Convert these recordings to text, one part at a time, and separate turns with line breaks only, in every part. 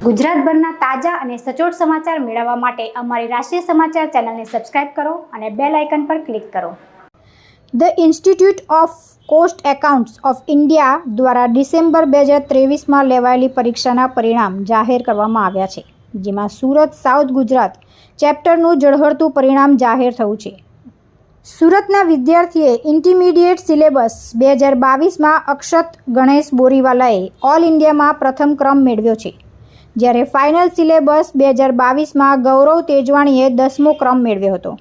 ગુજરાતભરના તાજા અને સચોટ સમાચાર મેળવવા માટે અમારી રાષ્ટ્રીય સમાચાર ચેનલને સબસ્ક્રાઇબ કરો અને બેલ આઇકન પર ક્લિક કરો. The institute of cost accounts of India દ્વારા ડિસેમ્બર 2023માં લેવાયેલી પરીક્ષાના પરિણામ જાહેર કરવામાં આવ્યા છે, જેમાં સુરત સાઉથ ગુજરાત ચેપ્ટરનું ઝળહળતું પરિણામ જાહેર થયું છે. સુરતના વિદ્યાર્થીએ ઇન્ટરમીડિયેટ સિલેબસ 2022માં અક્ષત ગણેશ બોરીવાલાએ ઓલ ઇન્ડિયામાં પ્રથમ ક્રમ મેળવ્યો છે, જ્યારે ફાઇનલ સિલેબસ 2022માં ગૌરવ તેજવાણીએ 10મો ક્રમ મેળવ્યો હતો.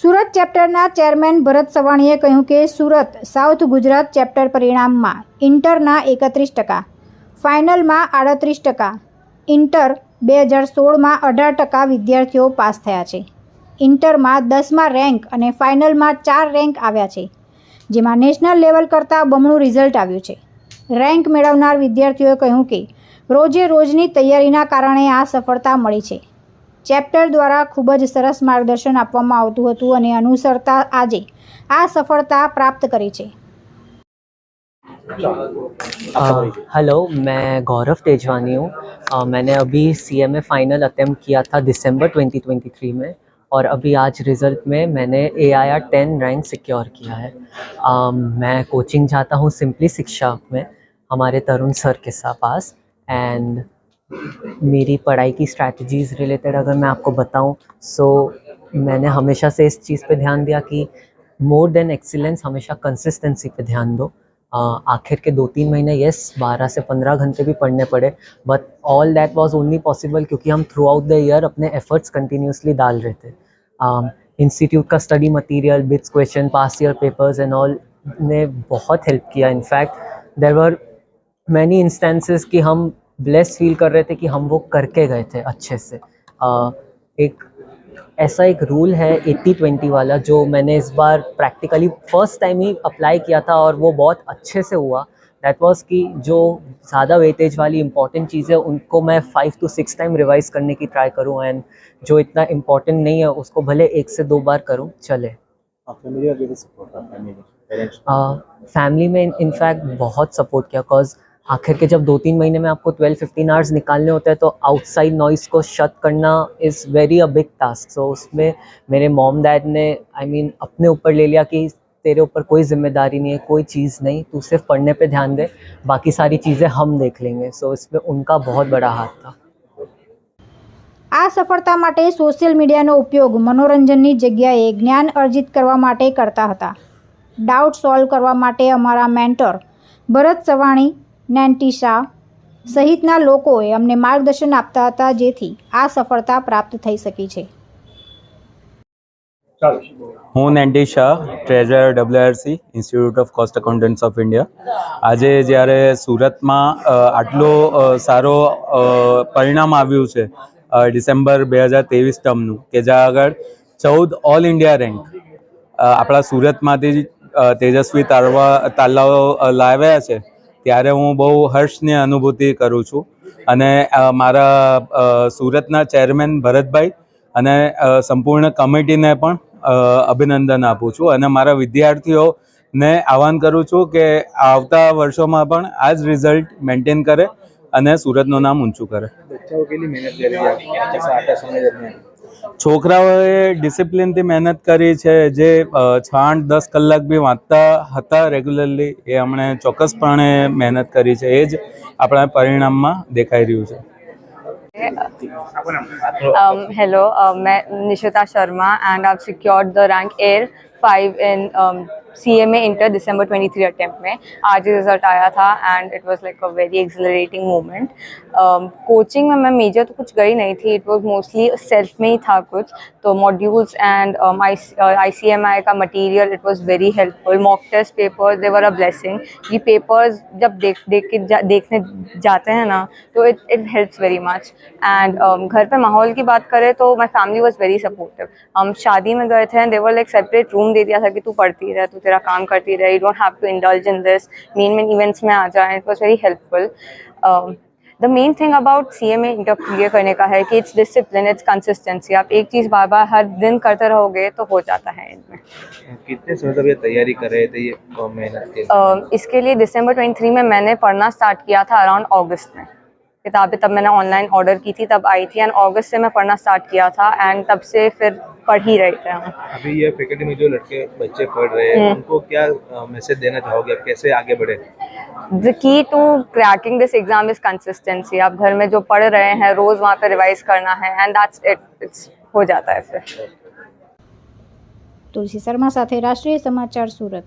સુરત ચેપ્ટરના ચેરમેન ભરત સવાણીએ કહ્યું કે સુરત સાઉથ ગુજરાત ચેપ્ટર પરિણામમાં ઇન્ટરના 31%, ફાઇનલમાં 38%, ઇન્ટર 2016માં 18% વિદ્યાર્થીઓ પાસ થયા છે. ઇન્ટરમાં 10મા રેન્ક અને ફાઇનલમાં 4 રેન્ક આવ્યા છે, જેમાં નેશનલ લેવલ કરતાં બમણું રિઝલ્ટ આવ્યું છે. રેન્ક મેળવનાર વિદ્યાર્થીઓએ કહ્યું કે રોજે રોજની તૈયારીના કારણે આ સફળતા મળી છે. ચેપ્ટર દ્વારા ખૂબ જ સરસ માર્ગદર્શન આપવામાં આવતું હતું અને અનુસરતા આજે આ સફળતા પ્રાપ્ત કરી છે.
हेलो, मैं गौरव तेजवानी हूँ. मैंने अभी CMA फाइनल अटेम्प्ट किया था दिसंबर 2023 में और अभी आज रिज़ल्ट में मैंने AIR 10 रैंक सिक्योर किया है. मैं कोचिंग जाता हूँ सिंपली शिक्षा में हमारे तरुण सर के साथ पास. एंड मेरी पढ़ाई की स्ट्रैटेजीज़ रिलेटेड अगर मैं आपको बताऊँ सो मैंने हमेशा से इस चीज़ पे ध्यान दिया कि मोर देन एक्सीलेंस हमेशा कंसिस्टेंसी पे ध्यान दो. आखिर के 2-3 महीने यस 12 से 15 घंटे भी पढ़ने पड़े, but all that was only possible क्योंकि हम थ्रू आउट द ईयर अपने एफर्ट्स कंटिन्यूसली डाल रहे थे. इंस्टीट्यूट का study material, bits question, past year papers and all ने बहुत हेल्प किया. In fact there were many instances कि हम ब्लेस्ड फील कर रहे थे कि हम वो करके गए थे अच्छे से. एक ऐसा एक रूल है 80-20 वाला जो मैंने इस बार प्रैक्टिकली फर्स्ट टाइम ही अप्लाई किया था और वो बहुत अच्छे से हुआ. दैट वाज कि जो ज़्यादा वेटेज वाली इंपॉर्टेंट चीज़ें उनको मैं 5 to 6 टाइम रिवाइज करने की ट्राई करूँ एंड जो इतना इम्पोर्टेंट नहीं है उसको भले 1 से 2 बार करूँ चले. फैमिली में इनफैक्ट बहुत सपोर्ट किया बिकॉज आखिर के जब 2-3 महीने में आपको 12-15 आवर्स निकालने होते हैं तो आउटसाइड नॉइस को शट करना is very a big task. So उसमें मेरे मॉम डैड ने अपने ऊपर ले लिया कि तेरे ऊपर कोई जिम्मेदारी नहीं है, कोई चीज़ नहीं, तू सिर्फ पढ़ने पे ध्यान दे, बाकी सारी चीज़ें हम देख लेंगे. सो इसमें उनका बहुत बड़ा हाथ था.
આ સફળતા માટે સોશિયલ મીડિયાનો ઉપયોગ મનોરંજનની જગ્યાએ જ્ઞાન અર્જિત કરવા માટે કરતા હતા. ડાઉટ સોલ્વ કરવા માટે અમારા મેન્ટર ભરત સવાણી, નેન્ટી શાહ સહિતના લોકોએ અમને માર્ગદર્શન આપતા હતા, જેથી આ સફળતા પ્રાપ્ત થઈ શકી છે.
હું Nenti Shah, treasurer WRC institute of cost accountants of India. આજે જ્યારે સુરતમાં આટલો સારો પરિણામ આવ્યું છે ડિસેમ્બર 2023 ટર્મનું, કે જ્યાં આગળ 14 ઓલ ઇન્ડિયા રેન્ક આપણા સુરતમાંથી તેજસ્વી તાલાઓ લાવ્યા છે, ત્યારે હું બહુ હર્ષની અનુભૂતિ કરું છું. અને મારા સુરતના ચેરમેન ભરતભાઈ અને સંપૂર્ણ કમિટીને પણ અભિનંદન આપું છું. અને મારા વિદ્યાર્થીઓને આહ્વાન કરું છું કે આવતા વર્ષોમાં પણ આ જ રિઝલ્ટ મેન્ટેન કરે અને સુરતનું નામ ઊંચું કરે. છોકરાઓએ ડિસિપ્લિનથી મહેનત કરી છે. જે 6-8-10 કલાક બી વાંચતા હતા રેગ્યુલરલી, એ હમણે ચોક્કસપણે મહેનત કરી છે. એ જ આપણા પરિણામમાં દેખાઈ રહ્યું છે.
Hello, मैं Nishita Sharma and I've secured the rank AIR 5 in CMA Inter December 23 attempt में. आज रिजल्ट आया था and it was like a very exhilarating moment. Coaching में मैं मेजर तो कुछ गई नहीं थी, it was mostly सेल्फ में ही था कुछ. तो मॉड्यूल्स एंड ICMI का material it was very helpful. Mock test papers they were a blessing. ये पेपर्स जब देखने जाते हैं ना तो it helps very much. And घर पे माहौल की बात करें तो my family was very supportive. हम शादी में गए थे एंड देवर लाइक सेपरेट रूम दे दिया था कि तू पढ़ती रहे, तू तेरा काम करती रहे, you don't have to indulge in this, main events में आ जाए. It was very helpful. The main thing about CMA inter clear करने का है कि इट्स डिसिप्लिन, इट्स कंसिस्टेंसी. आप एक चीज़ बार बार हर दिन करते रहोगे तो हो जाता है इनमें.
कितने समय तक ये तैयारी कर रहे थे, ये मेहनत के?
इसके लिए दिसंबर 23 में मैंने पढ़ना स्टार्ट किया था अराउंड अगस्त में. किताबें तब मैंने ऑनलाइन ऑर्डर की थी, तब आई थी, एंड अगस्त से मैं पढ़ना स्टार्ट किया था, एंड तब से फिर पढ़ ही रहे थे हम।
अभी ये फैकल्टी में जो लड़के बच्चे पढ़ रहे हैं उनको क्या मैसेज देना चाहोगे, आप कैसे आगे बढ़े?
The key to cracking this exam is consistency. आप घर में जो पढ़ रहे हैं रोज वहाँ पे रिवाइज करना है, एंड दैट्स इट, इट्स हो जाता है फिर।
તુલસી શર્મા સાથે રાષ્ટ્રીય સમાચાર સુરત।